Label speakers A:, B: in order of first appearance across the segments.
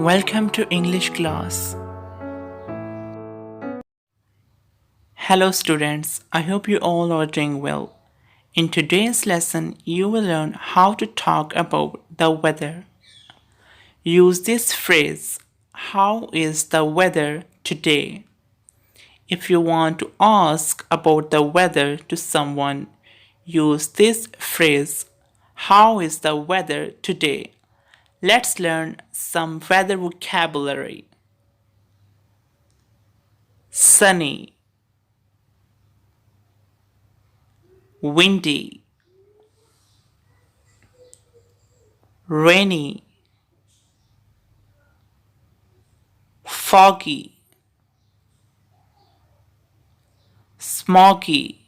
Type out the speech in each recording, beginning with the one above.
A: Welcome to English class. Hello students, I hope you all are doing well. In today's lesson, you will learn how to talk about the weather. Use this phrase, how is the weather today? If you want to ask about the weather to someone, use this phrase, how is the weather today? Let's learn some weather vocabulary. Sunny, windy, rainy, foggy, smoggy,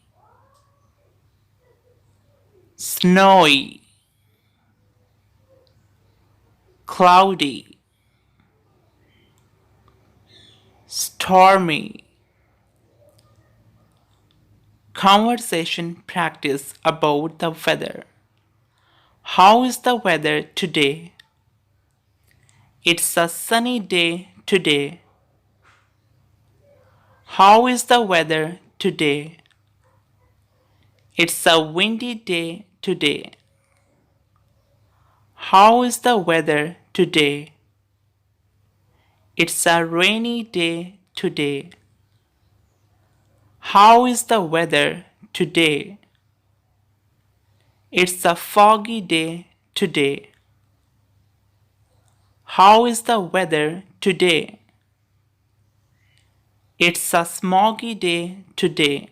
A: snowy, cloudy, stormy. Conversation practice about the weather. How is the weather today? It's a sunny day today. How is the weather today? It's a windy day today. How is the weather today? It's a rainy day today. How is the weather today? It's a foggy day today. How is the weather today? It's a smoggy day today.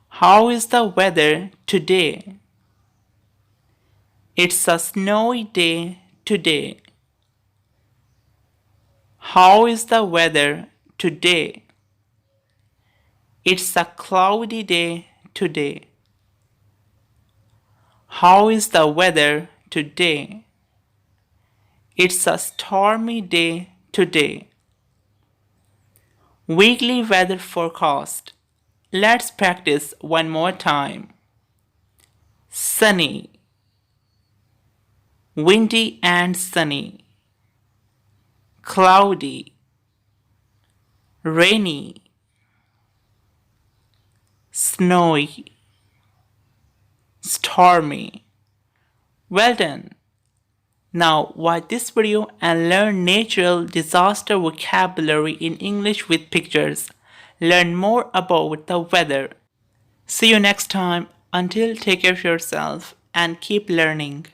A: How is the weather today? It's a snowy day today. How is the weather today? It's a cloudy day today. How is the weather today? It's a stormy day today. Weekly weather forecast. Let's practice one more time. Sunny, windy and sunny, cloudy, rainy, snowy, stormy. Well done. Now watch this video and learn natural disaster vocabulary in English with pictures. Learn more about the weather. See you next time. Until take care of yourself and keep learning.